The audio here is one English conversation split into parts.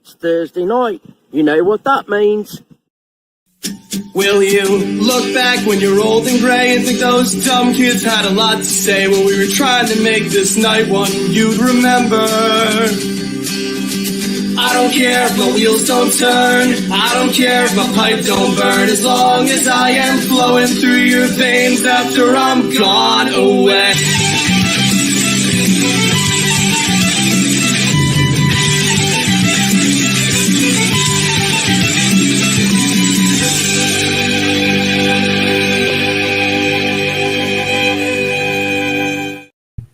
It's Thursday night. You know what that means. Will you look back when you're old and grey and think those dumb kids had a lot to say when we were trying to make this night one you'd remember? I don't care if my wheels don't turn, I don't care if my pipe don't burn, as long as I am flowing through your veins after I'm gone away.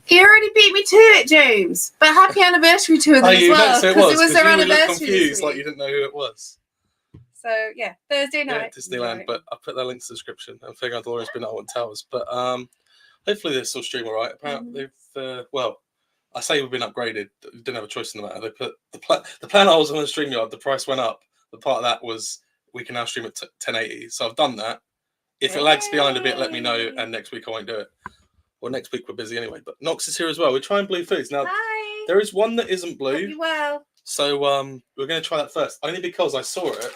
You already beat me to it, James. But happy anniversary to them as well. So Because it was their anniversary. Confused, like you didn't know who it was. So yeah, Thursday night. Yeah, Disneyland, but I'll put that link to the description. I'm figuring out Laura's been at One Towers. But hopefully this will stream all right. Apparently they've I say we've been upgraded. We didn't have a choice in the matter. They put the plan I was on the StreamYard, the price went up. The part of that was we can now stream at 1080. So I've done that. If it lags behind a bit, let me know, and next week I won't do it. Well, next week we're busy anyway. But Nox is here as well. We're trying blue foods. Now, Hi. there is one that isn't blue. Hope you well. So we're going to try that first, only because I saw it,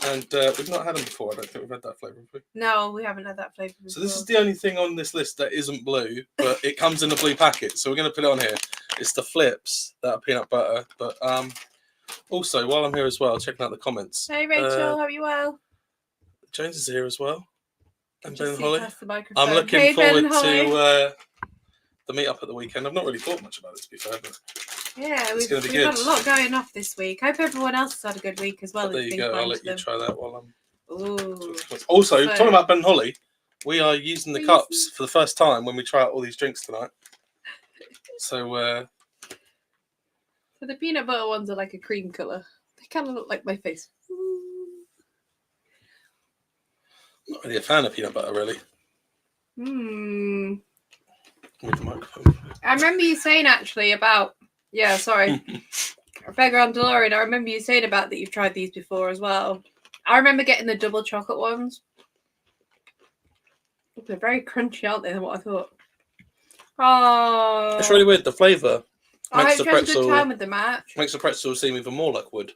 and we've not had them before. I don't think we've had that flavour, have we? No, we haven't had that flavour before. So this is the only thing on this list that isn't blue, but it comes in a blue packet. So we're going to put it on here. It's the flips that are peanut butter. But also, while I'm here as well, checking out the comments. Hey, Rachel. Hope you well. James is here as well. And Just Ben Holly. I'm looking forward to the meet-up at the weekend. I've not really thought much about it, to be fair. But yeah, we've had a lot going off this week. Hope everyone else has had a good week as well. There you go. I'll let you try that while I'm... Ooh. Also, talking about Ben Holly, we are using the cups for the first time when we try out all these drinks tonight. So the peanut butter ones are like a cream colour. They kind of look like my face. Not really a fan of peanut butter, really. With the microphone. I remember you saying actually about... Yeah, sorry. Beggar on DeLorean, I remember you saying about that you've tried these before as well. I remember getting the double chocolate ones. They're very crunchy, aren't they, than what I thought? Oh, It's really weird. The flavour I hope you had a good time with the match. Makes the pretzel seem even more like wood.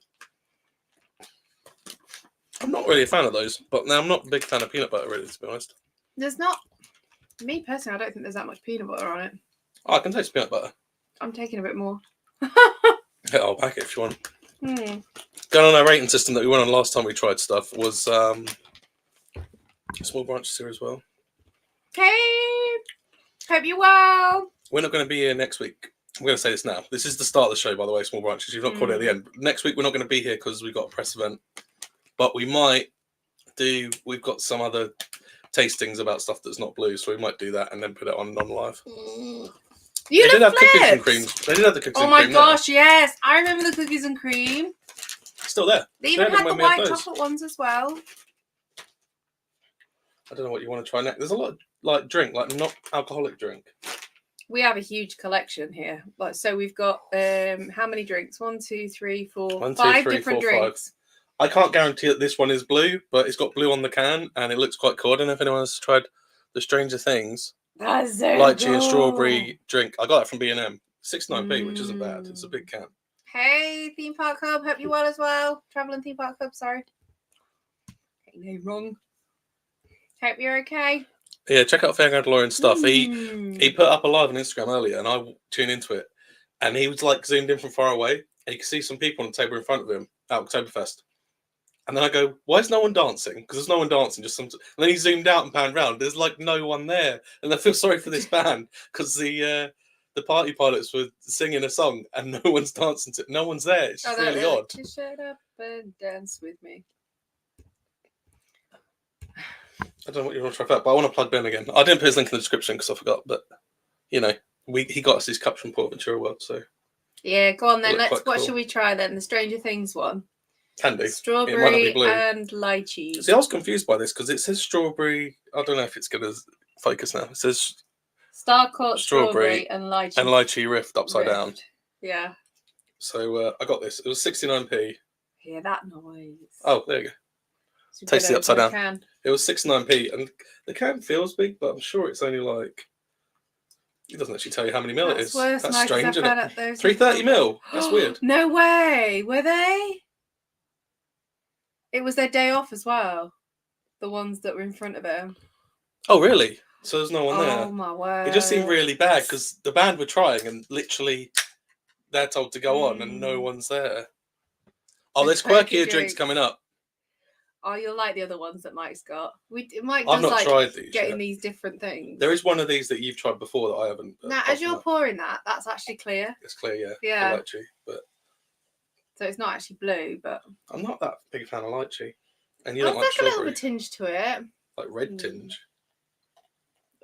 I'm not really a fan of those, but now I'm not a big fan of peanut butter, really, to be honest. There's not... Me, personally, I don't think there's that much peanut butter on it. Oh, I can taste peanut butter. I'm taking a bit more. Yeah, I'll pack it if you want. Going on our rating system that we went on last time we tried stuff was Small Branches here as well. Hey! Hope you well. We're not going to be here next week. I'm going to say this now. This is the start of the show, by the way, Small Branches. You've not caught it at the end. Next week, we're not going to be here because we've got a press event. But we might do... We've got some other tastings about stuff that's not blue, so we might do that and then put it on non-live. They did have cookies and cream. They did have the cookies and cream. Oh my gosh, yes. I remember the cookies and cream. Still there. They even had the white chocolate ones as well. I don't know what you want to try next. There's a lot of like drink, like not alcoholic drink. We have a huge collection here. Like, so we've got how many drinks? 1, 2, 3, 4, 5 different drinks. I can't guarantee that this one is blue, but it's got blue on the can and it looks quite cool. I don't know if anyone has tried the Stranger Things. That's so lychee cool. And strawberry drink. I got it from B&M. 69p, which isn't bad. It's a big can. Hey, Theme Park Hub. Hope you well as well. Traveling Theme Park Hub, sorry. Getting no wrong. Hope you're okay. Yeah, check out Fairground DeLorean stuff. He put up a live on Instagram earlier and I tuned into it. And he was like zoomed in from far away. And you could see some people on the table in front of him at Oktoberfest. And then I go, why is no one dancing? Because there's no one dancing. Just some. And then he zoomed out and panned round. There's like no one there. And I feel sorry for this band because the party pilots were singing a song and no one's dancing to it. No one's there. It's just really odd. To shut up and dance with me. I don't know what you want to try that, but I want to plug Ben again. I didn't put his link in the description because I forgot, but you know, he got us these cups from Portventura World, so yeah, go on then. What should we try then? The Stranger Things one. Can do. Strawberry and lychee. See, I was confused by this because it says strawberry. I don't know if it's going to focus now. It says Star-cut strawberry and lychee. And lychee rift upside down. Yeah. So I got this. It was 69p. Hear that noise. Oh, there you go. Taste it upside down. It was 69p, and the can feels big, but I'm sure it's only like It doesn't actually tell you how many mil it That's is. worse, That's Mike, 'cause I strange, isn't found it? out those 330 mil. That's weird. No way. Were they? It was their day off as well. The ones that were in front of him. Oh, really? So there's no one Oh there. my word. It just seemed really bad because the band were trying and literally they're told to go on and no one's there. Oh, there's quirkier drinks coming up. Oh, you'll like the other ones that Mike's got. Mike I've does not tried these getting yet. these different things. There is one of these that you've tried before that I haven't. Now, as you're pouring that's actually clear. It's clear, yeah. Yeah. The lychee, but so it's not actually blue, but I'm not that big a fan of lychee. And you oh, don't like there's a little strawberry. bit tinge to it. Like red tinge.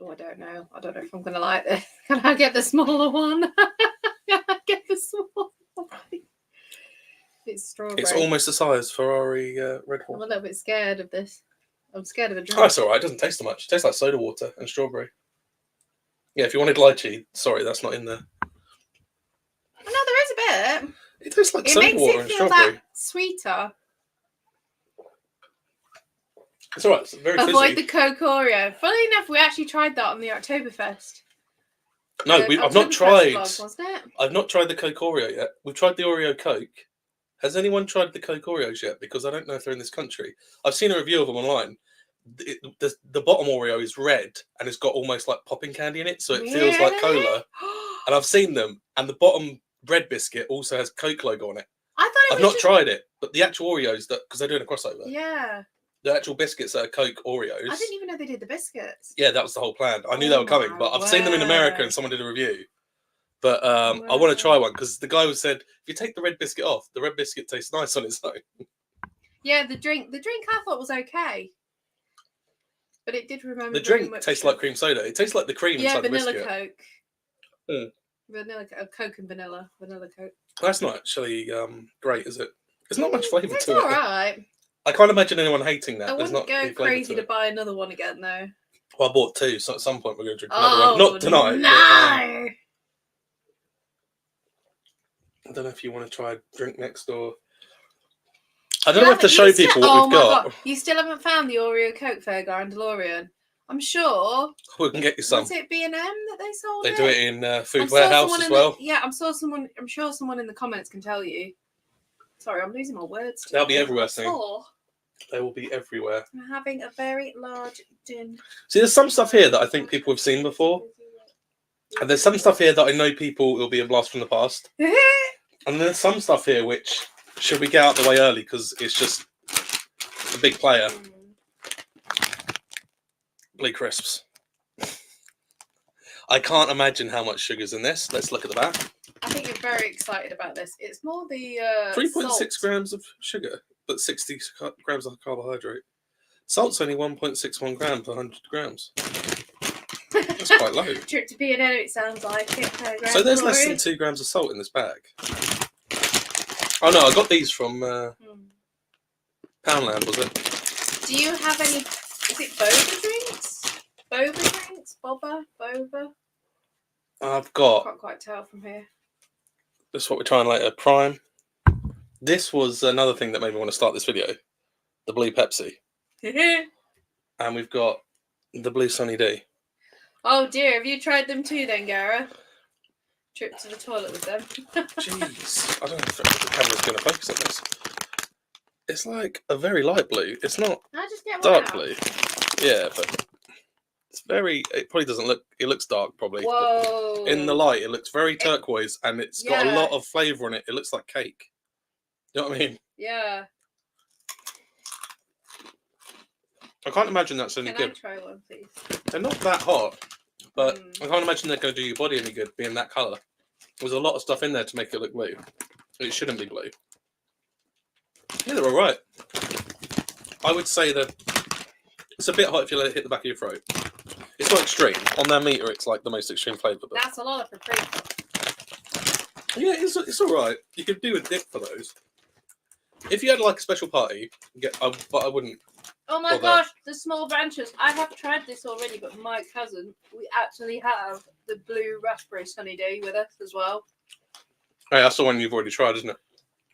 Oh, I don't know. I don't know if I'm gonna like this. Can I get the smaller one? Can I get the smaller one? It's strawberry. It's almost the size Ferrari Red I'm a Horse. little bit scared of this. I'm scared of a drink. Oh, it's alright. It doesn't taste so much. It tastes like soda water and strawberry. Yeah, if you wanted lychee, sorry, that's not in there. Oh, no, there is a bit. It tastes like It soda makes water it and feel strawberry. that sweeter. It's alright. It's very Avoid fizzy. the Coke Oreo. Funnily enough, we actually tried that on the Oktoberfest. No, I've not tried. Vlog, wasn't it? I've not tried the Coke Oreo yet. We've tried the Oreo Coke. Has anyone tried the Coke Oreos yet? Because I don't know if they're in this country. I've seen a review of them online. The bottom Oreo is red and it's got almost like popping candy in it, so it feels like cola. And I've seen them, and the bottom bread biscuit also has Coke logo on it. I've not tried it, but the actual Oreos, because they're doing a crossover. Yeah. The actual biscuits are Coke Oreos. I didn't even know they did the biscuits. Yeah, that was the whole plan. I knew they were coming, but I've seen them in America and someone did a review. But I want to try one because the guy said, if you take the red biscuit off, the red biscuit tastes nice on its own. Yeah, the drink I thought was okay. But it did remember the drink tastes like cream soda. It tastes like the cream inside the biscuit. vanilla Coke. Mm. Vanilla Coke and vanilla Coke. That's not actually great, is it? There's not much flavour to it. It's alright. I can't imagine anyone hating that. I There's wouldn't not go crazy to buy another one again, though. Well, I bought two, so at some point we're going to drink another one. Not tonight. No! But, I don't know if you want to try a drink next or... I don't know if to show people what we've got. God. You still haven't found the Oreo Coke Fergar and DeLorean? I'm sure. We can get you some. Was it B&M that they sold They it? do it in Food Warehouse as well. I'm sure someone in the comments can tell you. Sorry, I'm losing my words. They'll be everywhere soon. They will be everywhere. I'm having a very large din. See, there's some stuff here that I think people have seen before. And there's some stuff here that I know people will be a blast from the past. And there's some stuff here which should we get out the way early because it's just a big player. Blee crisps. I can't imagine how much sugar's in this. Let's look at the back. I think you're very excited about this. It's more the 3.6 grams of sugar, but 60 grams of carbohydrate. Salt's only 1.61 grams per 100 grams. That's quite low. Trip to B&M, it sounds like it. So there's less than 2 grams of salt in this bag. Oh no, I got these from Poundland, was it? Do you have any? Is it boba drinks? Boba drinks? Boba? I've got. Can't quite tell from here. This is what we're trying later. Prime. This was another thing that made me want to start this video. The Blue Pepsi. And we've got the Blue Sunny D. Oh dear, have you tried them too then, Gara? Trip to the toilet with them. Jeez. I don't know if the camera's going to focus on this. It's like a very light blue. It's not just get dark blue. Yeah, but it's very... It probably doesn't look... It looks dark, probably. Whoa. In the light, it looks very turquoise, and it's got a lot of flavour on it. It looks like cake. You know what I mean? Yeah. I can't imagine that's any good. Can I try one, please? They're not that hot, but I can't imagine they're going to do your body any good being that colour. There's a lot of stuff in there to make it look blue. It shouldn't be blue. Yeah, they're all right. I would say that it's a bit hot if you let it hit the back of your throat. It's not extreme. On their meter, it's like the most extreme flavour. But... That's a lot of paprika. Yeah, it's all right. You could do a dip for those. If you had like a special party, but I wouldn't. Oh my gosh, the small branches. I have tried this already, but Mike hasn't. We actually have the blue raspberry sunny day with us as well. Hey, that's the one you've already tried, isn't it?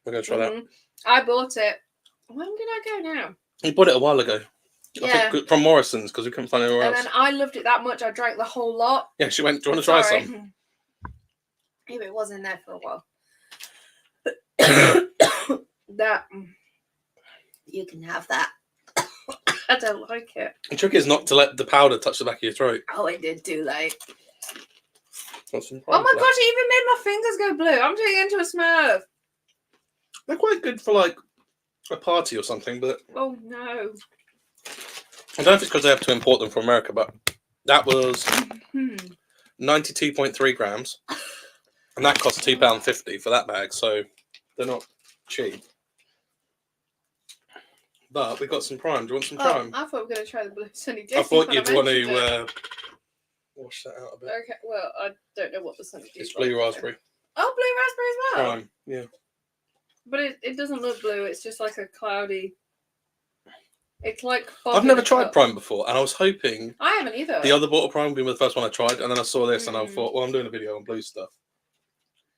We're going to try that. I bought it. When did I go now? You bought it a while ago. Yeah. I think from Morrison's because we couldn't find anywhere And else. then I loved it that much, I drank the whole lot. Yeah, she went, do you want to try Sorry. some? If it was in there for a while. That. You can have that. I don't like it. The trick is not to let the powder touch the back of your throat. Oh, it did too late. Got some Oh my prime for gosh, it even made my fingers go blue. I'm turning into a Smurf. They're quite good for like a party or something, but Oh no. I don't know if it's because they have to import them from America, but that was 92.3 grams, and that cost £2.50 for that bag, so they're not cheap. But we got some prime. Do you want some prime? I thought we were going to try the blue sunny I Disney. thought you'd want to wash that out a bit. Okay, well, I don't know what the sunny It's Disney blue raspberry. Oh, blue raspberry as well. Prime, yeah. But it doesn't look blue. It's just like a cloudy. It's like. I've never tried prime before, and I was hoping I haven't either. the other bottle of prime would be the first one I tried, and then I saw this, and I thought, well, I'm doing a video on blue stuff.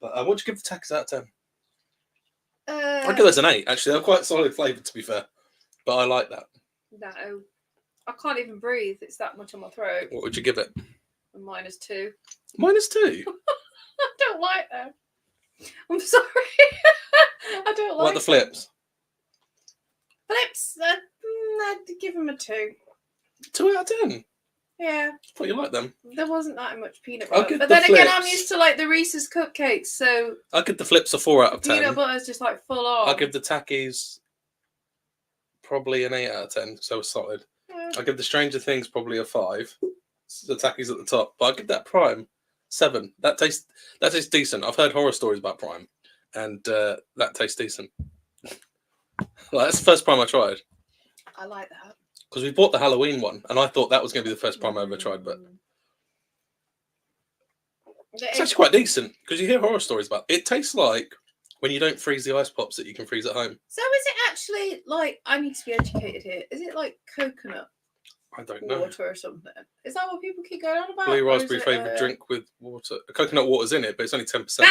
But what'd you give the takis out of 10? I'd give this an 8. Actually, they're quite solid flavour, to be fair. But I like that. No, I can't even breathe. It's that much on my throat. What would you give it? A -2. -2. I don't like them. I'm sorry. I don't like What the flips? Flips. I'd give them a 2. 2 out of 10. Yeah. I thought you liked them. There wasn't that much peanut I'll butter. give But the then again, I'm flips- used to like the Reese's cupcakes, so I'll give the flips a 4 out of 10. peanut butter's just like full on. I'll give the takis probably an 8 out of 10, so it's solid. Yeah. I'll give the Stranger Things probably a 5. The takis at the top, but I'll give that prime 7. That tastes decent. I've heard horror stories about prime, and that tastes decent. Like, that's the first prime I tried. I like that. Because we bought the Halloween one, and I thought that was going to be the first prime I ever tried, but it's actually quite decent. Because you hear horror stories about it. It tastes like when you don't freeze the ice pops that you can freeze at home. So is it actually like, I need to be educated here, is it like coconut I don't know. water or something? Is that what people keep going on about? Blue Or is raspberry it, flavoured drink with water. Coconut water's in it, but it's only 10%.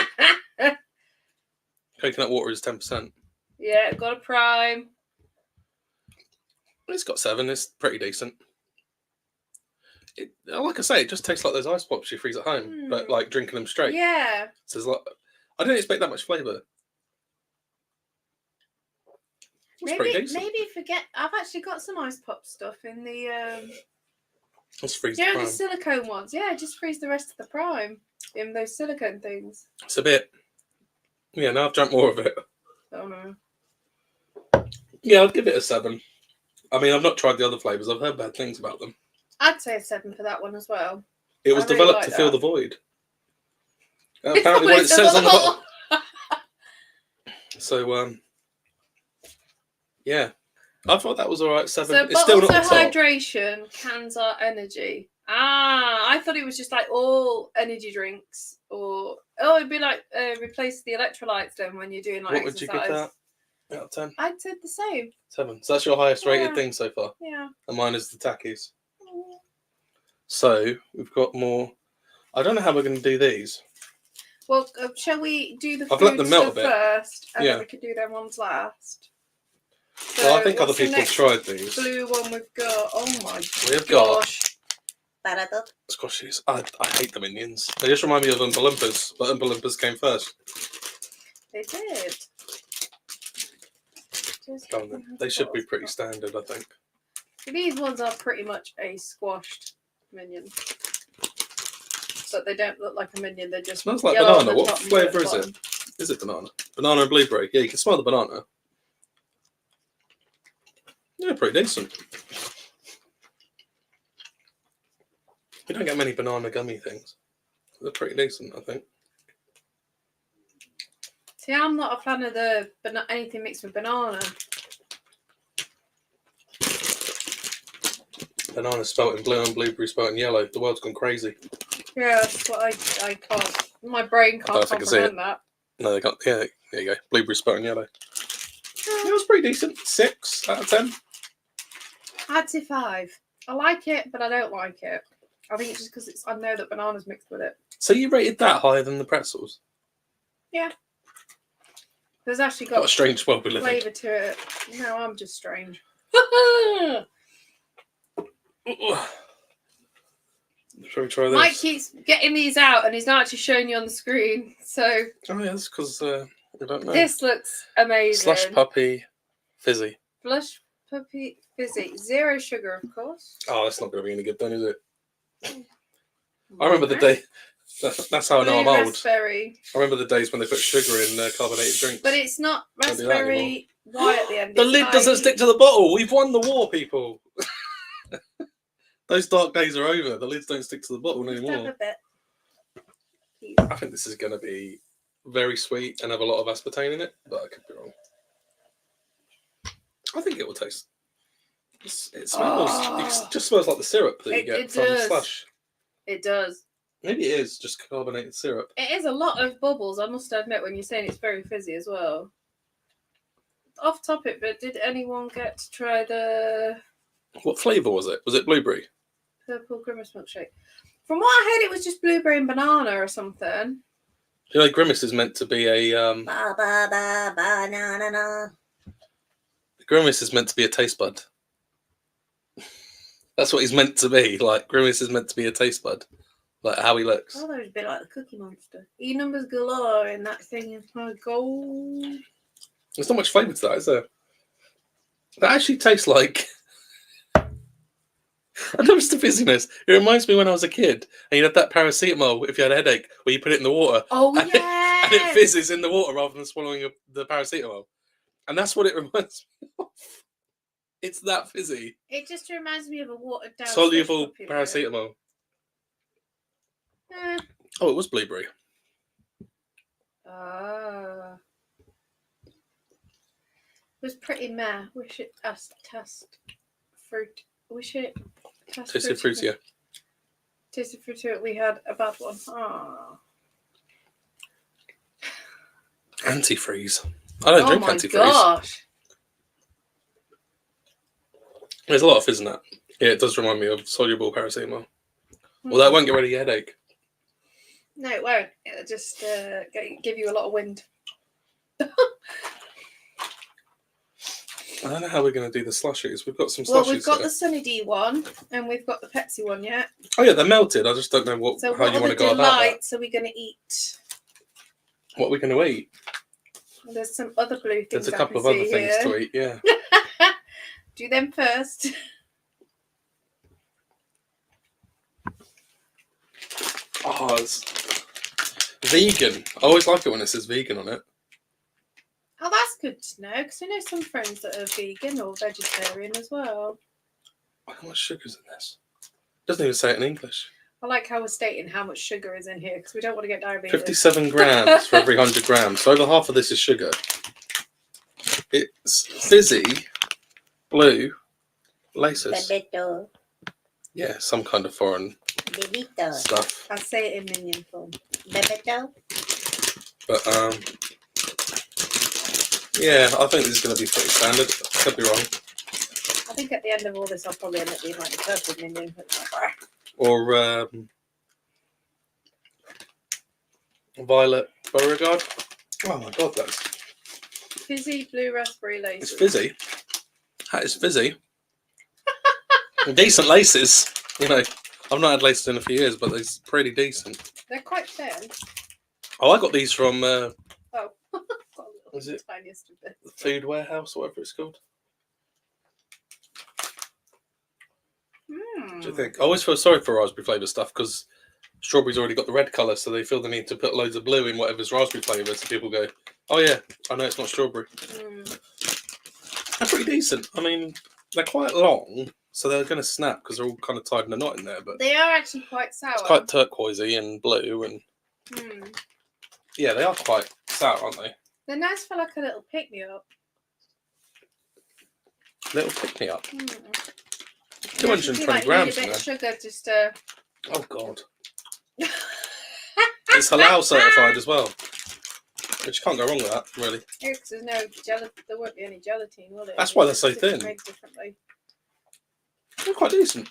Coconut water is 10%. Yeah, got a prime. It's got 7. It's pretty decent. Like I say, it just tastes like those ice pops you freeze at home, but like drinking them straight. Yeah. So there's I didn't expect that much flavour. It's pretty decent. Maybe forget. I've actually got some ice pop stuff in the. Let's freeze You the know, prime. the silicone ones. Yeah, just freeze the rest of the prime in those silicone things. It's a bit. Yeah, now I've drunk more of it. Oh no. Yeah, I'd give it a 7. I mean, I've not tried the other flavours. I've heard bad things about them. I'd say a 7 for that one as well. It was I really developed like to fill that. the void. It's Apparently, what it still says on the bottle. bottle. So, yeah, I thought that was all right. 7. So It's still not bottles the are top. hydration, cans are energy. I thought it was just like all energy drinks, or it'd be like replace the electrolytes then when you're doing like What would exercise. you give that? Out of 10. I'd say the same. 7. So that's your highest rated Yeah. thing so far. Yeah. And mine is the takis. So we've got more. I don't know how we're going to do these. Well, shall we do the I've let food them melt a stuff bit. first, and Yeah. then we can do them ones last. Well, I think other what's the people have next tried these. blue one we've got. Oh my We've got gosh. squashies. I hate the minions. They just remind me of Oompa Loompas, but Oompa Loompas came first. They did. Go on then. They should be pretty standard, I think. These ones are pretty much a squashed minion. But they don't look like a minion, they're just Smells like yellow on banana. the What top and blue at flavour the is bottom. it? Is it banana? Banana and blueberry. Yeah, you can smell the banana. Yeah, pretty decent. We don't get many banana gummy things. They're pretty decent, I think. See, I'm not a fan of the anything mixed with banana. Banana spelt in blue and blueberry spelt in yellow. The world's gone crazy. Yeah, that's what I can't. My brain I can't don't think I see comprehend that. No, they can't. Yeah, there you go. Blueberry spelt in yellow. Yeah, it was pretty decent. 6 out of 10. I'd say 5. I like it, but I don't like it. I think it's just because I know that banana's mixed with it. So you rated that higher than the pretzels? Yeah. There's actually What a got strange world we live in. flavour to it. No, I'm just strange. Shall we try this? Mike keeps getting these out and he's not actually showing you on the screen. So Oh yeah, that's because I don't know. this looks amazing. Slush puppy fizzy. Slush puppy fizzy. 0 sugar, of course. Oh, that's not going to be any good then, is it? I remember the day. That's how I know I'm old. Raspberry. I remember the days when they put sugar in carbonated drinks. But it's not Don't do that raspberry white at the end. The it's lid doesn't like- stick to the bottle. We've won the war, people. Those dark days are over. The lids don't stick to the bottle Just have anymore. a bit. I think this is going to be very sweet and have a lot of aspartame in it, but I could be wrong. I think it will taste. It smells. It just smells like the syrup that you get from does. slush. It does. Maybe it is just carbonated syrup. It is a lot of bubbles, I must admit, when you're saying it's very fizzy as well. Off topic, but did anyone get to try the What flavour was it? Was it blueberry? purple grimace milkshake? From what I heard, it was just blueberry and banana or something. You know, Grimace is meant to be a Grimace is meant to be a taste bud. That's what he's meant to be. Like Grimace is meant to be a taste bud, like how he looks. Oh, there's a bit like the Cookie Monster. E numbers galore in that thing is my gold. There's not much flavour to that, is there? That actually tastes like. I noticed the fizziness. It reminds me when I was a kid and you had that paracetamol if you had a headache where you put it in the water. Oh, and yeah. And it fizzes in the water rather than swallowing the paracetamol. And that's what it reminds me of. It's that fizzy. It just reminds me of a watered down Soluble slush puppy, paracetamol. though. Oh, it was blueberry. Ah. It was pretty meh. Wish it test fruit. Wish it Tasted fruity, yeah. Tasted fruity. We had a bad one. Ah. Antifreeze. I don't drink my antifreeze. Gosh. There's a lot of fizz in that. Yeah, it does remind me of soluble paracetamol. Well, that won't get rid of your headache. No, it won't. It'll just give you a lot of wind. I don't know how we're going to do the slushies. We've got some slushies. Well, we've got here. the Sunny D one, and we've got the Pepsi one yet. Oh yeah, they're melted. I just don't know So how what you are want the to go about that. delights are we going to eat? What are we going to eat? There's some other blue things. There's a couple of other things to eat, yeah. Do them first. Oh, it's vegan. I always like it when it says vegan on it. Oh, that's good to know, because I know some friends that are vegan or vegetarian as well. How much sugar's in this? Doesn't even say it in English. I like how we're stating how much sugar is in here, because we don't want to get diabetes. 57 grams for every 100 grams. So over half of this is sugar. It's fizzy, blue, laces. Bebito. Yeah, some kind of foreign Bebito. stuff. I'll say it in minion form. Bebito. But yeah, I think this is going to be pretty standard. Could be wrong. I think at the end of all this, I'll probably end up being like the purple minion. Or violet Beauregard. Oh my god, that's Fizzy blue raspberry laces. it's fizzy. That is fizzy. Decent laces. You know, I've not had laces in a few years, but they're pretty decent. They're quite thin. Oh, I got these from Oh, got a little Is it? tiniest of bits. the Food Warehouse, or whatever it's called. What do you think? I always feel sorry for raspberry flavour stuff because strawberry's already got the red colour, so they feel the need to put loads of blue in whatever's raspberry flavour. So people go, "Oh yeah, I know it's not strawberry." They're pretty decent. I mean, they're quite long, so they're going to snap because they're all kind of tied in a knot in there. But They are actually quite sour. it's quite turquoisey and blue, and yeah, they are quite sour, aren't they? They're nice for like a little pick me up. Little pick me up. 220 220 grams a in bit there. of sugar just to. Oh god. It's halal certified as well, which you can't go wrong with that, really. Yeah, 'cause there's no there won't be any gelatine, will it? That's why they're so It's just thin. made differently. They're quite decent.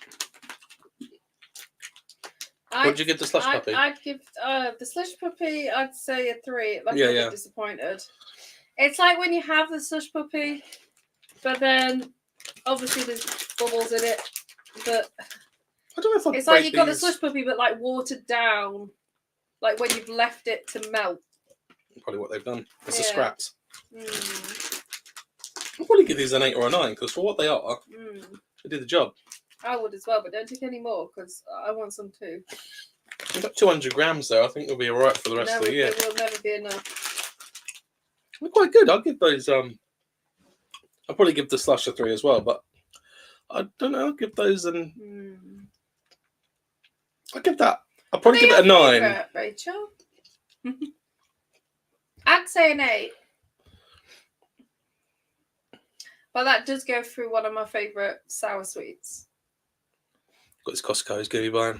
What did you give the slush puppy? I'd give the slush puppy. I'd say a 3. Like Yeah, I'm yeah. disappointed. It's like when you have the slush puppy, but then obviously there's bubbles in it, but I don't know if I'd it's like rate you've got the these- slush puppy, but like watered down, like when you've left it to melt. Probably what they've done. It's the Yeah. scraps. Mm. I'll probably give these an 8 or a 9 because for what they are, they did the job. I would as well, but don't take any more because I want some too. We've got 200 grams there. I think we'll be all right for the rest of the year. There will never be enough. They're quite good. I'll give those. I'll probably give the slush a 3 as well, but I don't know. I'll give those an. I'll give that. I'll probably give it a 9. Favourite, Rachel? I'd say an 8. But that does go through one of my favourite sour sweets. Got this Costco. He's going to be buying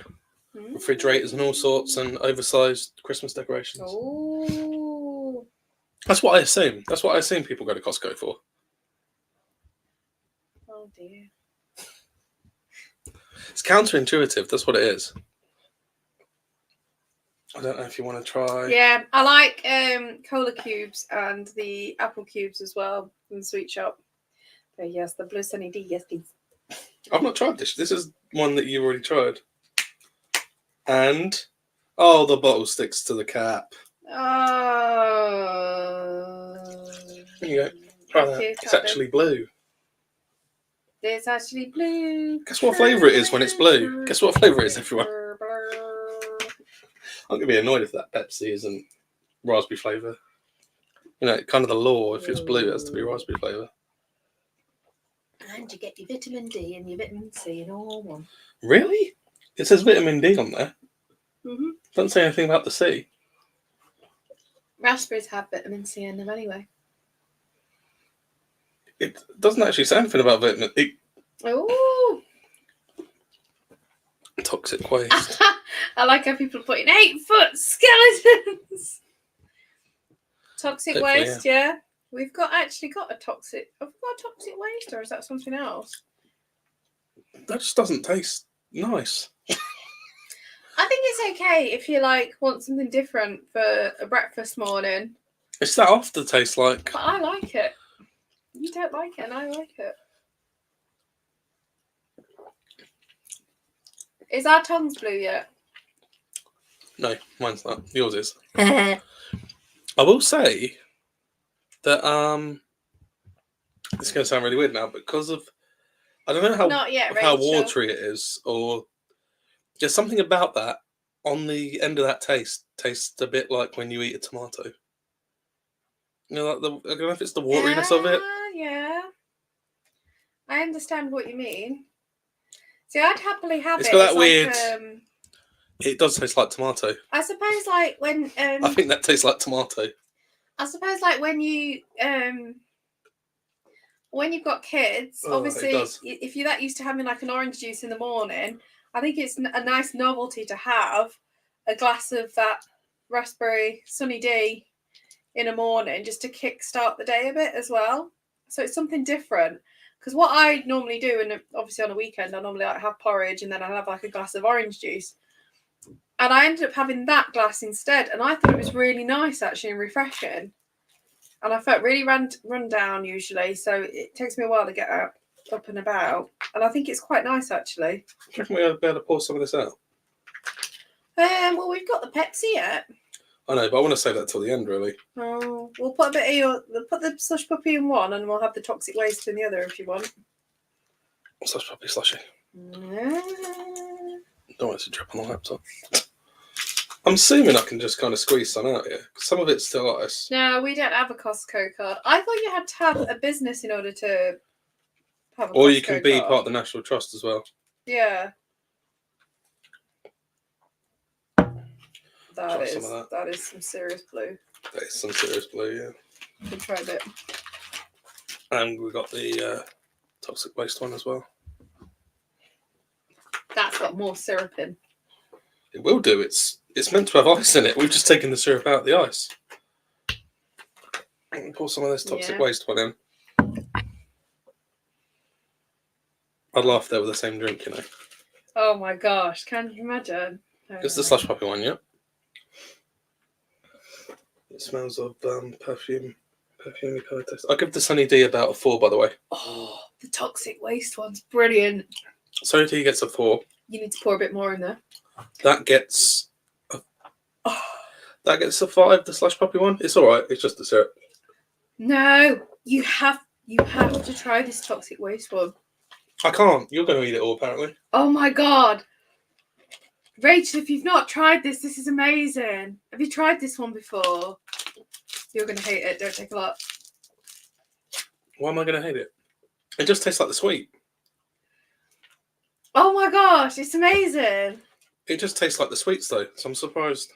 refrigerators and all sorts and oversized Christmas decorations. Oh. That's what I assume. That's what I assume people go to Costco for. Oh dear. It's counterintuitive. That's what it is. I don't know if you want to try. Yeah, I like cola cubes and the apple cubes as well from the sweet shop. But yes, the blue sunny D, yes please. I've not tried this. This is one that you've already tried. And oh, the bottle sticks to the cap. Oh. There you go. Try that. Okay, It's try actually blue. It's actually blue. Guess what flavour it is when it's blue? Guess what flavour it is, everyone? I'm going to be annoyed if that Pepsi isn't raspberry flavour. You know, kind of the law. If it's blue, it has to be raspberry flavour. And you get your vitamin D and your vitamin C in all one. Really? It says vitamin D on there. Mm-hmm. Doesn't say anything about the C. Raspberries have vitamin C in them anyway. It doesn't actually say anything about vitamin E. Oh. Toxic waste. I like how people are putting 8-foot skeletons. Toxic Hopefully, waste, yeah. We've actually got a toxic. Have we got a toxic waste, or is that something else? That just doesn't taste nice. I think it's okay if you want something different for a breakfast morning. It's that aftertaste like. But I like it. You don't like it, and I like it. Is our tongues blue yet? No, mine's not. Yours is. I will say that it's going to sound really weird now because of I don't know Not yet, how Rachel. watery it is, or just something about that on the end of that tastes a bit like when you eat a tomato. You know, I don't know if it's the wateriness of it. Yeah. I understand what you mean. See, I'd happily have It's it. got that weird. Like, It does taste like tomato. I suppose, when I think that tastes like tomato. I suppose, when you when you've got kids, Oh, obviously, it does. if you're that used to having an orange juice in the morning, I think it's a nice novelty to have a glass of that raspberry sunny D in the morning just to kickstart the day a bit as well. So it's something different. Because what I normally do, and obviously on a weekend, I normally have porridge and then I have a glass of orange juice. And I ended up having that glass instead. And I thought it was really nice, actually, and refreshing. And I felt really run down usually. So it takes me a while to get up and about. And I think it's quite nice, actually. Do you reckon we'll be able to pour some of this out? Well, we've got the Pepsi yet. I know, but I want to save that till the end, really. Oh, we'll put a bit of we'll put the slush puppy in one, and we'll have the toxic waste in the other if you want. Slush puppy slushy. Mm. Don't want it to drip on the laptop. I'm assuming I can just kind of squeeze some out here. Some of it's still ice. No, we don't have a Costco card. I thought you had to have a business in order to have a Or Costco you can be card. part of the National Trust as well. Yeah. Try some of That is some serious blue. That is some serious blue, yeah. We tried it. And we got the toxic waste one as well. That's got more syrup in. It will do. It's meant to have ice in it. We've just taken the syrup out of the ice. Pour some of this toxic waste one in. I'd laugh there with the same drink, you know. Oh my gosh, can you imagine? It's the slush puppy one, yeah. It smells of perfume taste. I'll give the Sunny D about a 4, by the way. Oh, the toxic waste one's brilliant. Sunny D gets a 4. You need to pour a bit more in there. That gets a 5. The Slush Puppy one. It's all right. It's just the syrup. No, you have to try this toxic waste one. I can't. You're going to eat it all, apparently. Oh my god. Rachel, if you've not tried this, this is amazing. Have you tried this one before? You're going to hate it. Don't take a lot. Why am I going to hate it? It just tastes like the sweet. Oh my gosh, it's amazing. It just tastes like the sweets, though, so I'm surprised.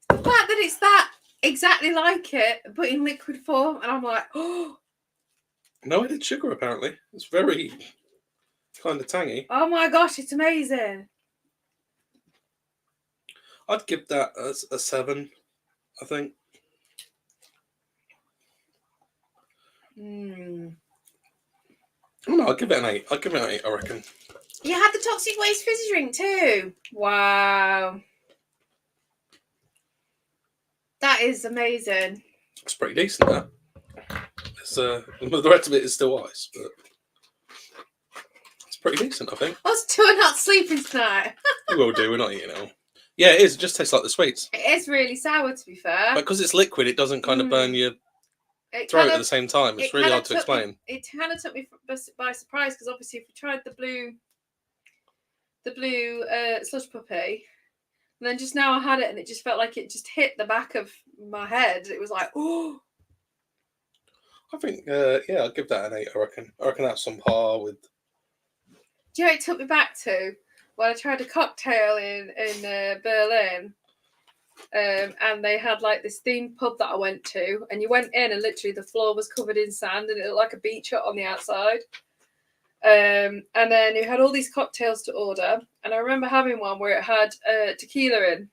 The fact that it's that exactly like it, but in liquid form, and I'm like, oh. No added sugar, apparently. It's very kind of tangy. Oh my gosh, it's amazing. I'd give that a 7, I think. Oh, no, I'd give it an 8. I'd give it an 8, I reckon. You had the toxic waste fizzy drink too. Wow. That is amazing. It's pretty decent, that. It's, the rest of it is still ice, but it's pretty decent, I think. Us two are not sleeping tonight. We will do, we're not eating it all. Yeah, it is. It just tastes like the sweets. It is really sour, to be fair. But because it's liquid, it doesn't kind of burn your throat at the same time. It's really hard to explain. It kind of took me by surprise, because obviously if we tried the blue slush puppy, and then just now I had it and it just felt like it just hit the back of my head. It was like, oh. I think, yeah, I'll give that an 8, I reckon. I reckon that's on par with... Do you know what it took me back to? When I tried a cocktail in Berlin, and they had like this themed pub that I went to, and you went in and literally the floor was covered in sand and it looked like a beach hut on the outside. And then you had all these cocktails to order, and I remember having one where it had tequila in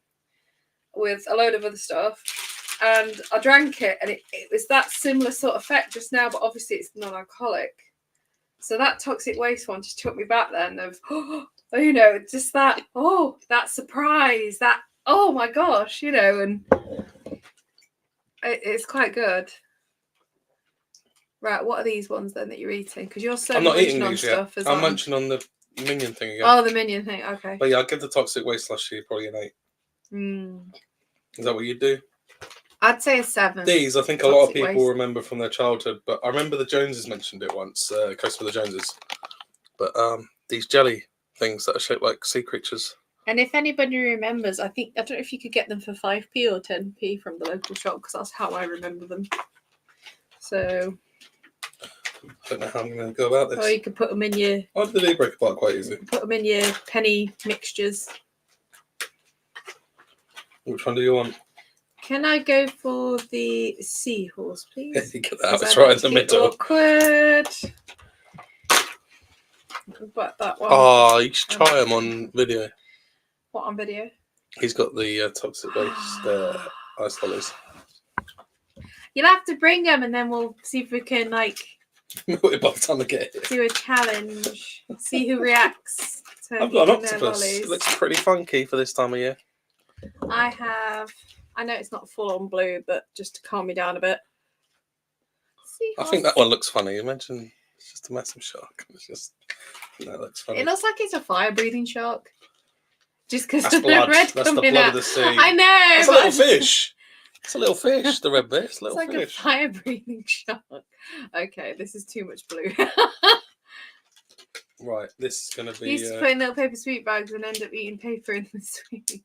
with a load of other stuff, and I drank it, and it was that similar sort of effect just now, but obviously it's non-alcoholic. So that toxic waste one just took me back then of, you know, just that, that surprise, that, oh my gosh, you know, and it's quite good. Right, what are these ones then that you're eating? Because you're so I'm not eating on these stuff. yet. I'm munching on the minion thing again. Oh, the minion thing, okay. But yeah, I'll give the toxic waste slushy probably an 8. Is that what you do? I'd say a 7. These, I think a lot of people remember from their childhood, but I remember the Joneses mentioned it once, Coast for the Joneses. But these jelly things that are shaped like sea creatures. And if anybody remembers, I don't know if you could get them for 5p or 10p from the local shop, because that's how I remember them. So I don't know how I'm going to go about this. Or you could put them in your... Oh, they do break apart quite easy. Put them in your penny mixtures. Which one do you want? Can I go for the seahorse, please? Yeah, you get that. It's right in the middle. Awkward. But that one. Oh, you should try him on video. What on video? He's got the toxic waste ice lollies. You'll have to bring them, and then we'll see if we can by the time I get it. do a challenge. See who reacts. I've got an octopus. It looks pretty funky for this time of year. I know it's not full on blue, but just to calm me down a bit. I think that one looks funny. Imagine it's just a massive shark. It's just, that looks funny. It looks like it's a fire-breathing shark. Just because that's of blood. the red That's the coming blood out. of the sea. I know. It's a little fish. It's a little fish, the red bit. It's a little like fish. A fire-breathing shark. Okay, this is too much blue. Right, this is going to be... You used to put in little paper sweet bags and end up eating paper in the sweet.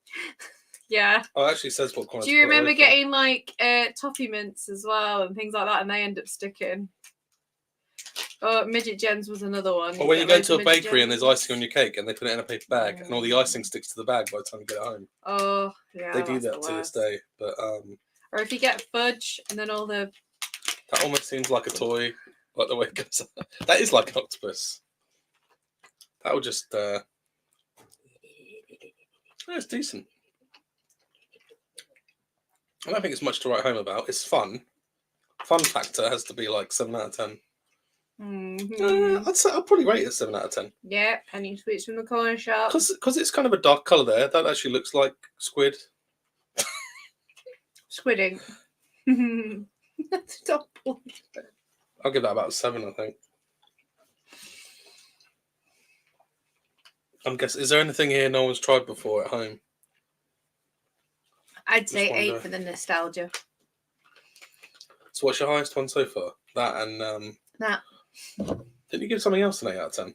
Yeah. Oh, it actually says what kind. Do you remember getting like toffee mints as well and things like that, and they end up sticking? Oh, midget gems was another one. Or when you go to a bakery and there's icing on your cake and they put it in a paper bag and all the icing sticks to the bag by the time you get it home. Oh, yeah. They do that to this day, but or if you get fudge and then all the... That almost seems like a toy, like the way it goes. That is like an octopus. That would just... Yeah, it's decent. I don't think it's much to write home about. It's fun. Fun factor has to be like 7 out of 10. Mm-hmm. I'd probably rate it 7 out of 10. Yeah, penny sweets from the corner shop. Because it's kind of a dark colour there. That actually looks like squid. Squidding. Stop. I'll give that about 7, I think. I'm guessing. Is there anything here no one's tried before at home? I'd say Just 8 wonder. for the nostalgia. So what's your highest one so far? That and That. didn't you give something else an 8 out of 10?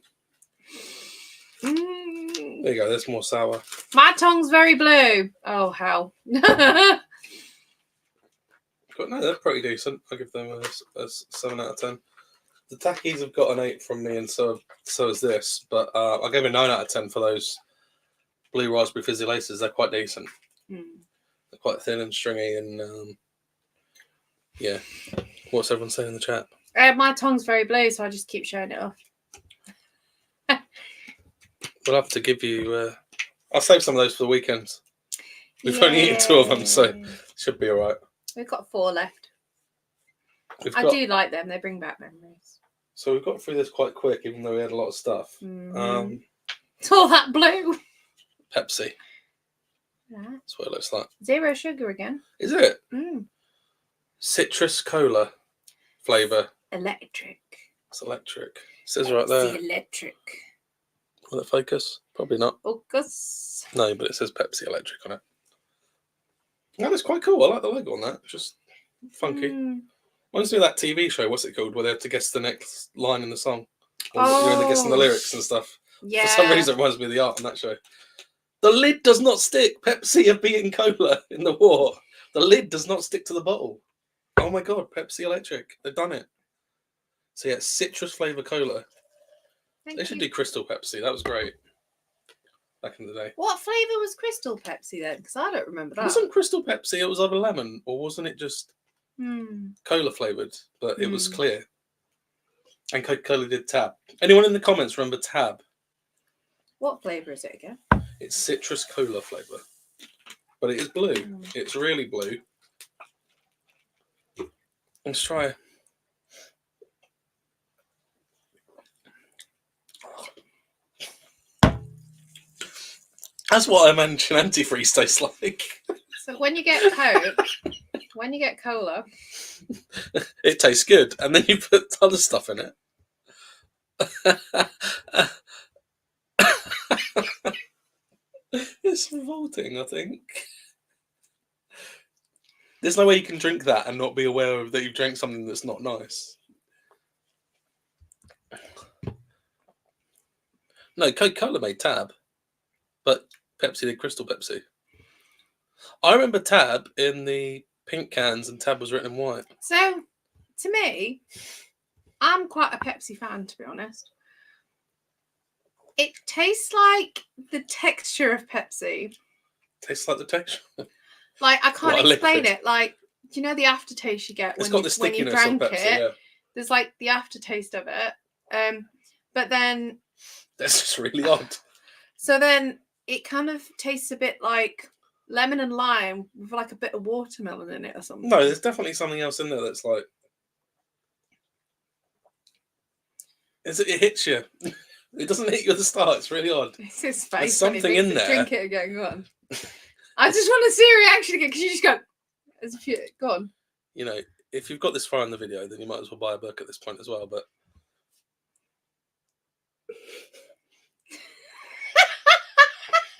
There you go. There's more sour. My tongue's very blue. Oh hell. But no, they're pretty decent. I'll give them a 7 out of 10. The takis have got an 8 from me, and so is this. But I gave a 9 out of 10 for those blue raspberry fizzy laces. They're quite decent. They're quite thin and stringy, and yeah. What's everyone saying in the chat? My tongue's very blue, so I just keep showing it off. We'll have to give you. I'll save some of those for the weekends. We've only eaten 2 of them, so it should be all right. We've got 4 left. I do like them. They bring back memories. So we've got through this quite quick, even though we had a lot of stuff. It's all that blue. Pepsi. Right. That's what it looks like. 0 sugar again. Is it? Mm. Citrus cola flavour. Electric. It's electric. It says right there. Pepsi electric. Will it focus? Probably not. Focus. No, but it says Pepsi electric on it. That looks quite cool. I like the logo on that. Just funky. Reminds me of that TV show. What's it called? Where they have to guess the next line in the song. You're in the guessing the lyrics and stuff. Yeah. For some reason, it reminds me of the art on that show. The lid does not stick. Pepsi have beaten cola in the war. The lid does not stick to the bottle. Oh my god, Pepsi electric. They've done it. So yeah, citrus flavour cola. They should do Crystal Pepsi. That was great. Back in the day. What flavour was Crystal Pepsi then? Because I don't remember that. It wasn't Crystal Pepsi, it was either lemon, or wasn't it just cola flavoured? But it was clear. And Coca-Cola did Tab. Anyone in the comments remember Tab? What flavour is it again? It's citrus cola flavour. But it is blue. It's really blue. Let's try. That's what I imagine antifreeze tastes like. So when you get Coke, when you get cola, it tastes good, and then you put other stuff in it. It's revolting, I think. There's no way you can drink that and not be aware of that you've drank something that's not nice. No, Coca-Cola made Tab, but Pepsi did Crystal Pepsi. I remember Tab in the pink cans, and Tab was written in white. So, to me, I'm quite a Pepsi fan, to be honest. It tastes like the texture of Pepsi. Tastes like the texture. Like, I can't explain liquid. it. Like, do you know the aftertaste you get It's when got the when you stickiness drank of Pepsi, it? yeah. There's like the aftertaste of it. But then... That's just really odd. So then it kind of tastes a bit like lemon and lime with like a bit of watermelon in it or something. No, there's definitely something else in there that's like... It hits you. It doesn't hit you at the start. It's really odd. It's his face. There's something in there. Drink it again. Go on. I just want to see a reaction again because you just go as if you go on. You know, if you've got this far in the video, then you might as well buy a book at this point as well. But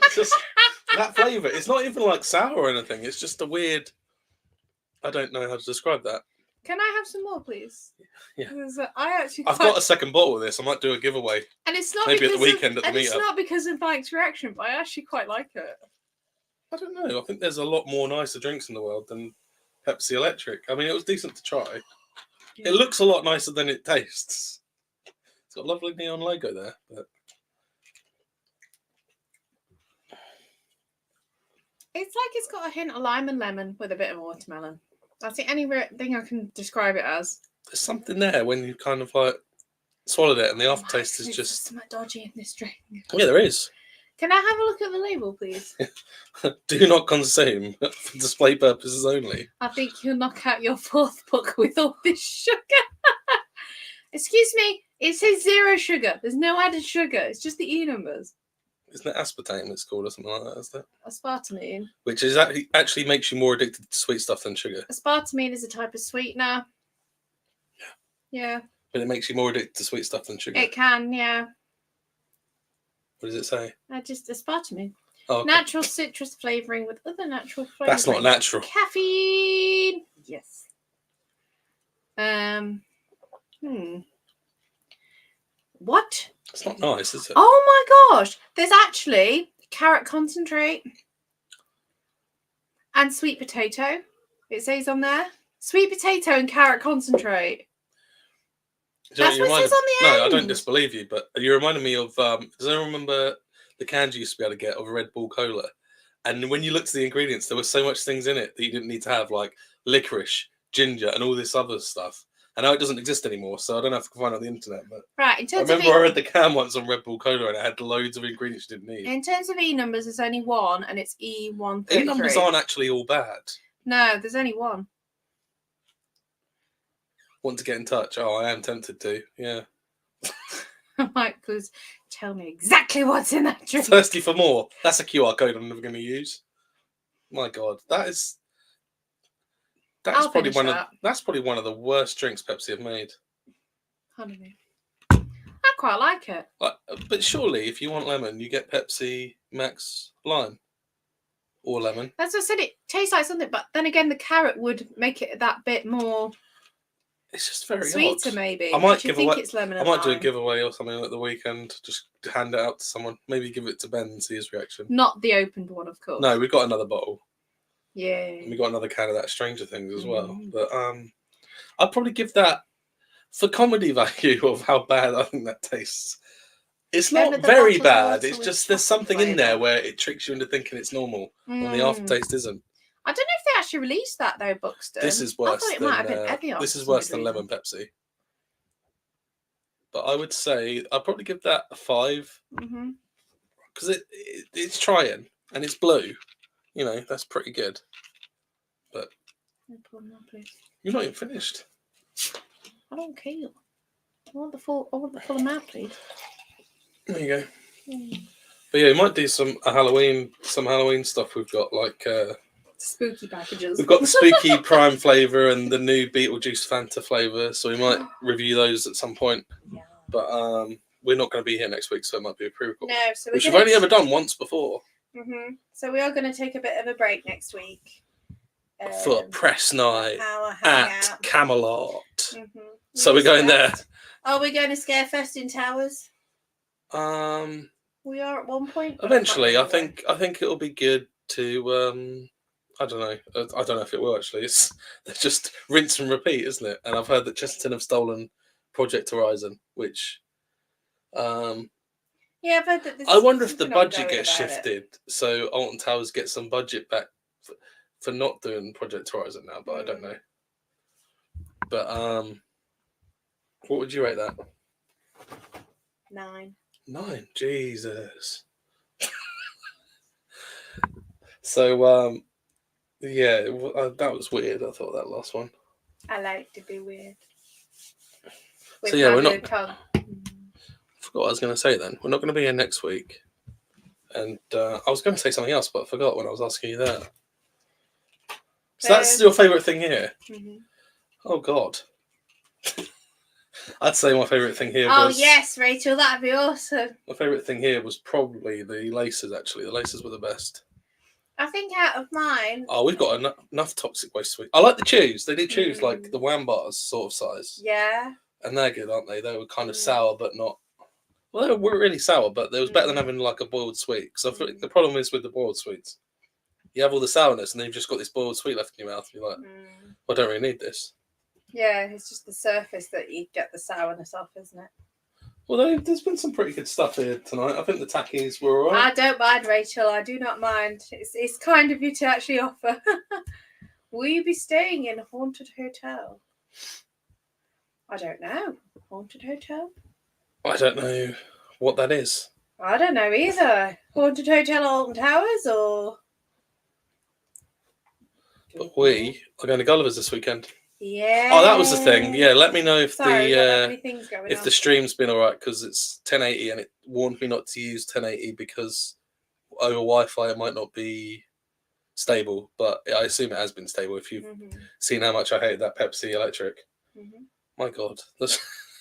it's just that flavour. It's not even like sour or anything. It's just a weird. I don't know how to describe that. Can I have some more, please? Yeah. I've got a second bottle of this. I might do a giveaway. And it's not maybe because at the weekend of, at the and meetup. it's not because of Mike's reaction, but I actually quite like it. I don't know. I think there's a lot more nicer drinks in the world than Pepsi Electric. I mean, it was decent to try. Yeah. It looks a lot nicer than it tastes. It's got a lovely neon logo there. But It's like it's got a hint of lime and lemon with a bit of watermelon. That's the only thing I can describe it as. there's something there when you kind of like swallowed it and the aftertaste is There's just... something dodgy in this drink. Yeah, there is. Can I have a look at the label, please? Do not consume for display purposes only. I think you'll knock out your 4th book with all this sugar. Excuse me, it says 0 sugar. There's no added sugar. It's just the E numbers. Isn't it aspartame it's called or something like that, isn't it? Aspartame. Which is actually makes you more addicted to sweet stuff than sugar. Aspartame is a type of sweetener. Yeah. But it makes you more addicted to sweet stuff than sugar. It can, yeah. What does it say? Just aspartame. Oh, okay. Natural citrus flavoring with other natural flavoring. That's not natural. Caffeine. Yes. What? It's not nice, is it? Oh my gosh! There's actually carrot concentrate and sweet potato. It says on there, sweet potato and carrot concentrate. That's what it says on the end. No, I don't disbelieve you, but you reminded me of. Does anyone remember the cans you used to be able to get of a Red Bull Cola? And when you looked at the ingredients, there was so much things in it that you didn't need to have, like licorice, ginger, and all this other stuff. I know it doesn't exist anymore, so I don't know if I can find it on the internet. But right, in terms I remember I read the can once on Red Bull Cola, and it had loads of ingredients you didn't need. In terms of E numbers, there's only one, and it's E133. E numbers aren't actually all bad. No, there's only one. Want to get in touch? Oh, I am tempted to. Yeah. Michael's tell me exactly what's in that drink. Thirsty for more. That's a QR code I'm never going to use. My God, that's probably one of the worst drinks Pepsi have made. I don't know. I quite like it. But surely, if you want lemon, you get Pepsi Max Lime or lemon. That's what I said. It tastes like something, but then again, the carrot would make it that bit more. It's just very sweeter, odd. maybe. I might give away. It's lemon. I might do a giveaway or something at the weekend. Just hand it out to someone. Maybe give it to Ben and see his reaction. Not the opened one, of course. No, we've got another bottle. Yeah. And we got another can of that Stranger Things as well. But I'd probably give that for comedy value of how bad I think that tastes. It's not very bad. It's just there's something in there where it tricks you into thinking it's normal when the aftertaste isn't. I don't know if they actually released that though, Buxton. This is worse. I thought it might have been Evian. This is worse than lemon Pepsi. But I would say I'd probably give that a 5 because it's trying and it's blue. You know, that's pretty good. But you're not even finished. I don't care. I want the full amount, please. There you go. But yeah, we might do some Halloween stuff. We've got like spooky packages. We've got the spooky prime flavour and the new Beetlejuice Fanta flavour, so we might review those at some point. Yeah. But we're not going to be here next week, so it might be a pre-record. No, so which we've only ever done once before. So we are going to take a bit of a break next week. For press night at Camelot. So we're going there. Are we going to Scarefest in Towers? We are at one point. Eventually, I think it'll be good to. I don't know. I don't know if it will actually. It's just rinse and repeat, isn't it? And I've heard that Chesterton have stolen Project Horizon, which. Yeah, I've heard that. I wonder if the budget gets shifted, so Alton Towers get some budget back for not doing Project Horizon now, but I don't know. But what would you rate that? 9. 9, Jesus. So yeah, that was weird. I thought that last one. I like to be weird. So yeah, we're not. I forgot what I was going to say then. We're not going to be here next week, and I was going to say something else, but I forgot when I was asking you that. So that's your favourite thing here? Oh God. I'd say my favourite thing here was... Oh yes, Rachel, that'd be awesome. My favourite thing here was probably the laces, actually. The laces were the best. I think out of mine... Oh, we've got enough toxic waste sweet. I like the chews. They do chews like the Wham bars sort of size. Yeah. And they're good, aren't they? They were kind of sour, but not... Well, they were really sour, but it was better than having like a boiled sweet. Because I think the problem is with the boiled sweets. You have all the sourness and then you've just got this boiled sweet left in your mouth. And you're like, well, I don't really need this. Yeah, it's just the surface that you get the sourness off, isn't it? Well, there's been some pretty good stuff here tonight. I think the takis were all right. I don't mind, Rachel. I do not mind. It's kind of you to actually offer. Will you be staying in a haunted hotel? I don't know. Haunted hotel? I don't know what that is. I don't know either. Haunted hotel at Alton Towers or... But we are going to Gulliver's this weekend. Yeah. Oh, that was the thing. Yeah, let me know if if the stream's been all right, because it's 1080 and it warned me not to use 1080 because over Wi-Fi it might not be stable. But I assume it has been stable if you've seen how much I hate that Pepsi Electric. My God.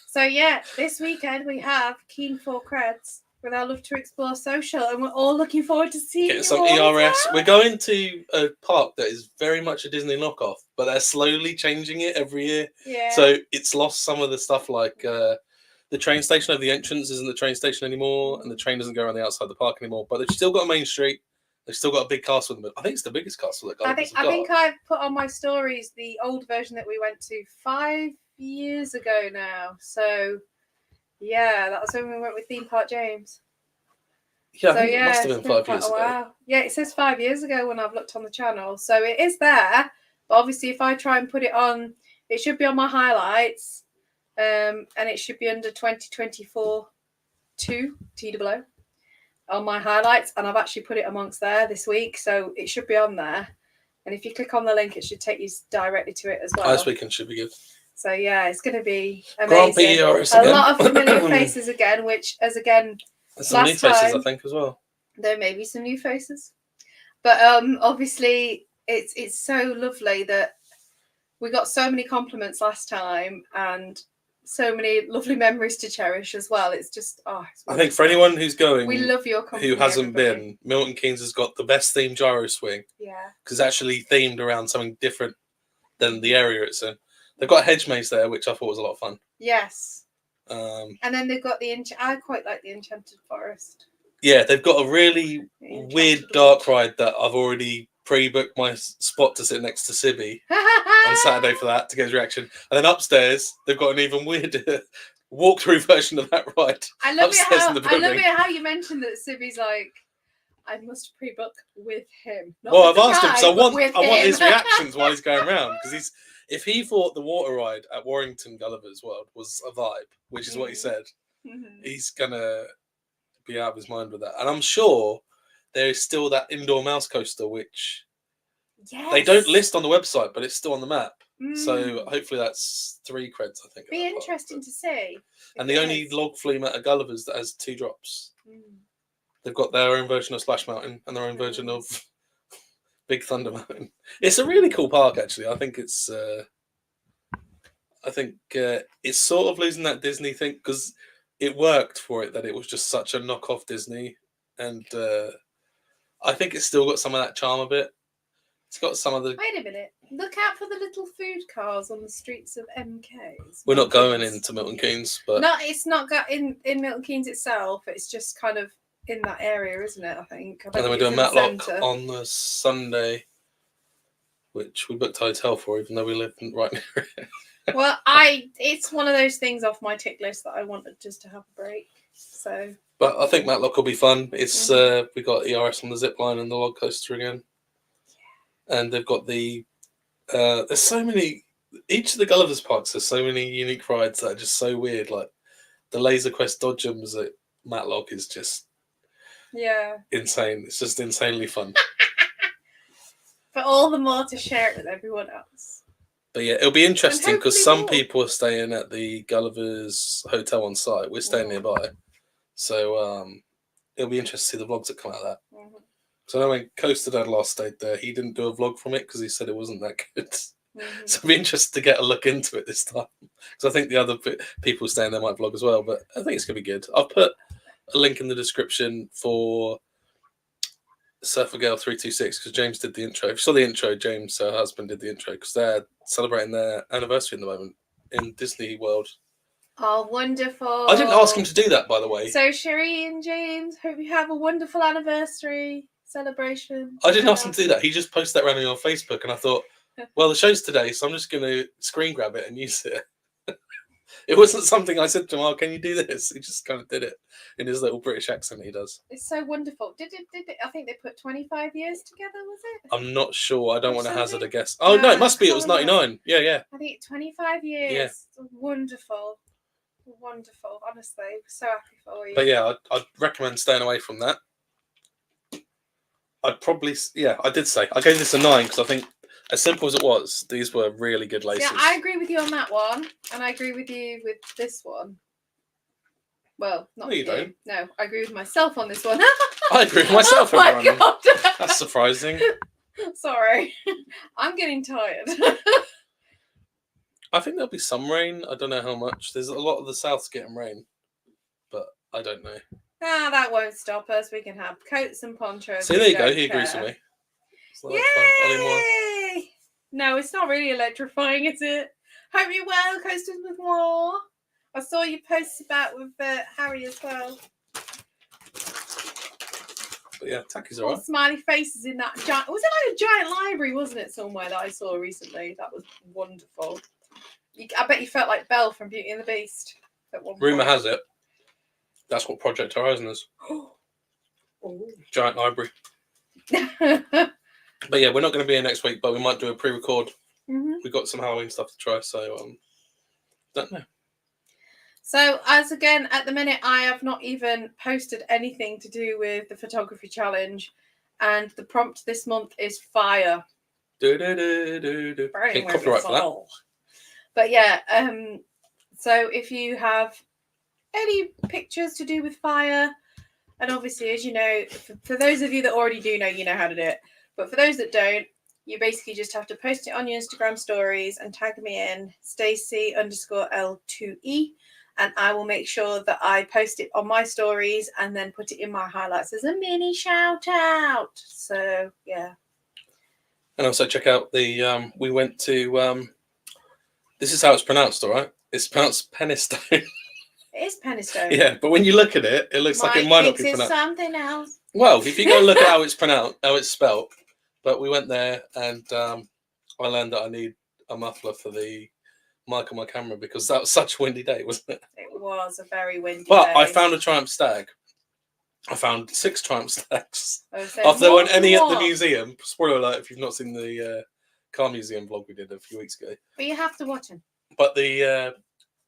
So yeah, this weekend we have Keen 4 Creds with our Love to Explore social, and we're all looking forward to seeing Getting you some all ERS. there. We're going to a park that is very much a Disney knockoff, but they're slowly changing it every year. Yeah. So it's lost some of the stuff like the train station over the entrance isn't the train station anymore, and the train doesn't go around the outside the park anymore. But they've still got a main street. They've still got a big castle in the middle. I think it's the biggest castle that Gulliver's I think I've put on my stories the old version that we went to 5 years ago now. So yeah, that was when we went with Theme Park James. Yeah, I So think it must have it's been 5 quite years a ago. while. Yeah, it says 5 years ago when I've looked on the channel. So it is there. But obviously if I try and put it on, it should be on my highlights. And it should be under 2024 2 TWO on my highlights, and I've actually put it amongst there this week, so it should be on there. And if you click on the link, it should take you directly to it as well. This weekend should be good. So yeah, it's going to be Grand amazing. Prix A lot of familiar faces again, which as again There's some new last faces, time- I think, as well. there may be some new faces, but obviously it's so lovely that we got so many compliments last time and so many lovely memories to cherish as well. It's just it's I think for anyone who's going, we love your company. who hasn't everybody. been, Milton Keynes has got the best themed gyro swing Yeah. because it's actually themed around something different than the area it's in. They've got a hedge maze there, which I thought was a lot of fun. Yes. And then they've got I quite like the Enchanted Forest. yeah, they've got a really The weird Enchanted dark ride that I've already pre-booked my spot to sit next to Sibby on Saturday for that to get his reaction. And then upstairs, they've got an even weirder walkthrough version of that ride. I love upstairs it in the how building. you mentioned that Sibby's like, I must pre-book with him. Not Well, with I've the asked him guy, because I but want with his him. reactions while he's going around. Because if he thought the water ride at Warrington Gulliver's World was a vibe, which is what he said, he's gonna be out of his mind with that. And I'm sure there is still that indoor mouse coaster, which they don't list on the website, but it's still on the map. So hopefully that's 3 creds, I think. Be interesting to see. And the only log flume at a Gulliver's that has 2 drops. They've got their own version of Splash Mountain and their own version of Big Thunder Mountain. It's a really cool park, actually. I think it's it's sort of losing that Disney thing because it worked for it that it was just such a knockoff Disney, and I think it's still got some of that charm a bit. It's got some of the. Wait a minute! Look out for the little food cars on the streets of MKs. We're not going into Milton Keynes, but no, it's not got in Milton Keynes itself. It's just kind of in that area, isn't it? I think. And then we're doing Matlock on the Sunday, which we booked a hotel for, even though we live right near it. Well, it's one of those things off my tick list that I wanted just to have a break. So. But I think Matlock will be fun. It's we got ERS on the zip line and the log coaster again, and they've got the. There's so many. Each of the Gulliver's parks has so many unique rides that are just so weird. Like the Laser Quest Dodgems at Matlock is just insane. It's just insanely fun. But all the more to share it with everyone else. But yeah, it'll be interesting because some people are staying at the Gulliver's Hotel on site. We're staying nearby. So it'll be interesting to see the vlogs that come out of that. So I know when Coaster Dad last stayed there, he didn't do a vlog from it because he said it wasn't that good. So it'll be interesting to get a look into it this time. Because I think the other people staying there might vlog as well. But I think it's going to be good. I've put a link in the description for Surfer Girl 326 because James did the intro. If you saw the intro, James, her husband, did the intro because they're celebrating their anniversary at the moment in Disney World. Oh, wonderful. I didn't ask him to do that, by the way. So Cherie and James, hope you have a wonderful anniversary celebration. I didn't ask him to do that. He just posted that randomly on Facebook and I thought, well, the show's today, so I'm just going to screen grab it and use it. It wasn't something I said to him, oh, can you do this? He just kind of did it in his little British accent he does. It's so wonderful. Did it? I think they put 25 years together, was it? I'm not sure. I don't want to hazard a guess. Oh, no, it must be. It was 99. Yeah. I think 25 years. Yeah. Wonderful. Wonderful. Honestly, so happy for you. But yeah, I'd recommend staying away from that. I'd probably, I did say. I gave this a 9 because I think as simple as it was, these were really good laces. Yeah, I agree with you on that one, and I agree with you with this one. Well, not No, you with you. don't. No, I agree with myself on this one. I agree with myself. Oh my everyone. God. That's surprising. Sorry, I'm getting tired. I think there'll be some rain. I don't know how much. There's a lot of the south's getting rain, but I don't know. That won't stop us. We can have coats and ponchos. See, there you go. He agrees with me. So that's fine. Ollie Moore. Yay! No, it's not really electrifying, is it? Hope you're well, Coasters with More. I saw you post about with Harry as well. But yeah, Takis All alright. smiley faces in that giant. Was it like a giant library, wasn't it, somewhere that I saw recently? That was wonderful. I bet you felt like Belle from Beauty and the Beast at one point. Rumour has it that's what Project Horizon is. Giant library. But yeah, we're not going to be here next week, but we might do a pre-record. We've got some Halloween stuff to try, so don't know. So, as again, at the minute, I have not even posted anything to do with the photography challenge, and the prompt this month is fire. Copyright for that. But yeah, so if you have any pictures to do with fire, and obviously, as you know, for those of you that already do know, you know how to do it. But for those that don't, you basically just have to post it on your Instagram stories and tag me in Stacey_L2E. And I will make sure that I post it on my stories and then put it in my highlights as a mini shout out. So, yeah. And also check out the, we went to, this is how it's pronounced, all right? It's pronounced Penistone. It is Penistone. Yeah, but when you look at it, it looks like it might not be it's pronounced. something else. Well, if you go look at how it's pronounced, how it's spelt. But we went there and I learned that I need a muffler for the mic on my camera because that was such a windy day, wasn't it? It was a very windy But day. I found a Triumph Stag. I found 6 Triumph Stags. So After there weren't any at the museum. Spoiler alert if you've not seen the car museum vlog we did a few weeks ago. But you have to watch them. But the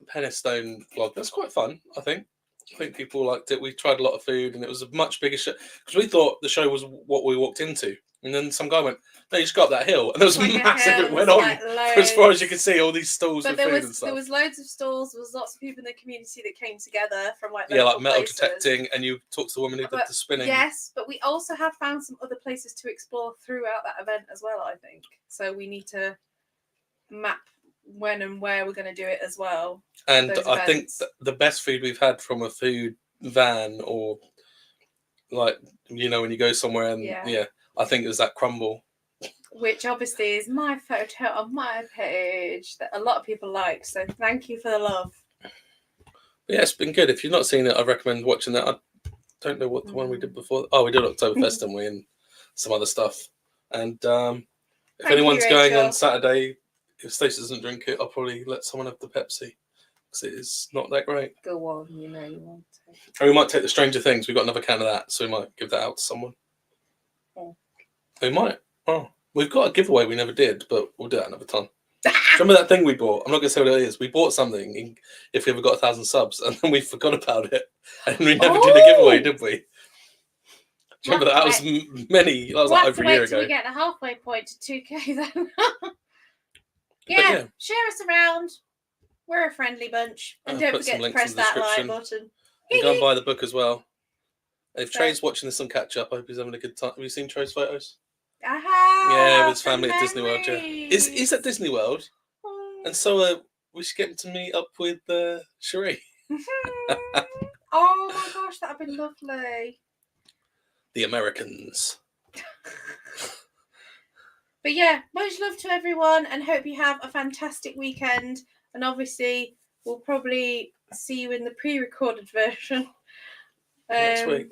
Penistone vlog, that's quite fun, I think. I think people liked it. We tried a lot of food and it was a much bigger show. Because we thought the show was what we walked into. And then some guy went, no, you just got up that hill. And there was Like massive, it went on. like For as far as you could see, all these stalls with food and stuff. There was loads of stalls. There was lots of people in the community that came together from like metal places. detecting, and you talked to the woman who did the spinning. Yes, but we also have found some other places to explore throughout that event as well, I think. So we need to map when and where we're going to do it as well. And I think the best food we've had from a food van or like, you know, when you go somewhere and I think it was that crumble. Which obviously is my photo on my page that a lot of people like. So thank you for the love. But yeah, it's been good. If you've not seen it, I recommend watching that. I don't know what the one we did before. Oh, we did Oktoberfest, didn't we? And some other stuff. And if anyone's going on Saturday, if Stacey doesn't drink it, I'll probably let someone have the Pepsi. Because it is not that great. Go on, you know you want to. And we might take the Stranger Things. We've got another can of that. So we might give that out to someone. Oh. We might. Oh. We've got a giveaway we never did, but we'll do that another time. Remember that thing we bought? I'm not going to say what it is. We bought something if we ever got 1,000 subs, and then we forgot about it, and we never did a giveaway, did we? Do you remember that? That was many. That was like over a year ago. Till we get the halfway point to 2K then. yeah, share us around. We're a friendly bunch, and don't forget to press that like button. And go and buy the book as well. If Trey's watching this on catch up, I hope he's having a good time. Have you seen Trey's photos? I have. Yeah, with his family at Disney World. Yeah. Is at Disney World, and so we should get him to meet up with Cherie. Oh my gosh, that'd be lovely. The Americans. But yeah, much love to everyone, and hope you have a fantastic weekend. And obviously, we'll probably see you in the pre-recorded version next week.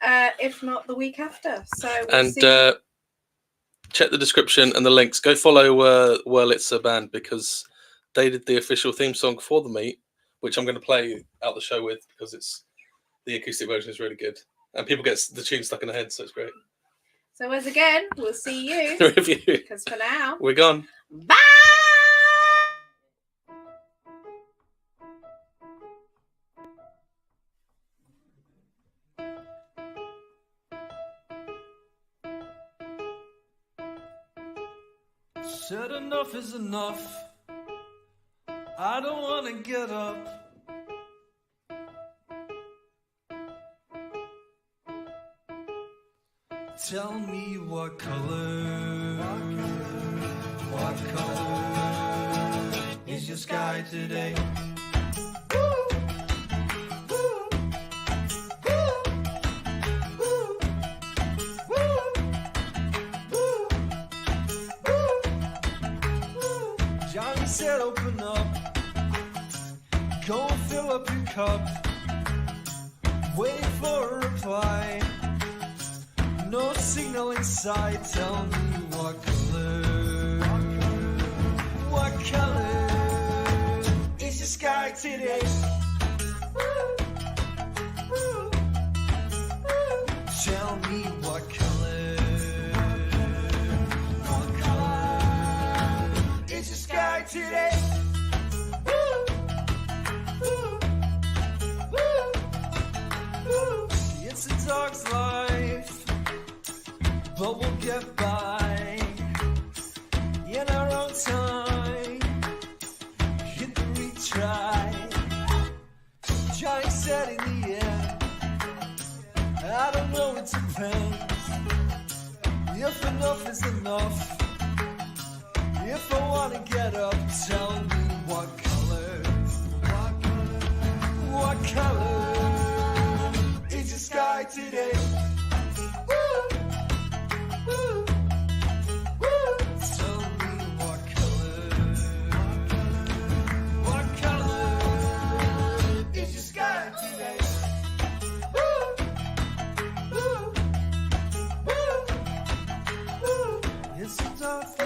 If not the week after. So check the description and the links. Go follow Wurlitzer Band because they did the official theme song for the meet, which I'm going to play out the show with because it's the acoustic version is really good and people get the tune stuck in their head, so it's great. So as again, we'll see you. The review. Because for now, we're gone. Bye. Said enough is enough. I don't want to get up. Tell me what color is your sky today? said open up, go and fill up your cup, waiting for a reply. No signal inside, tell me what color is the sky today? Tell me what color is the sky today? It's a dog's life, but we'll get by in our own time. Hit the retry. Giant said in the end, I don't know, it depends. If enough is enough, if I wanna get up, tell me what color is the sky today? Tell me what color is the sky today? It's a dark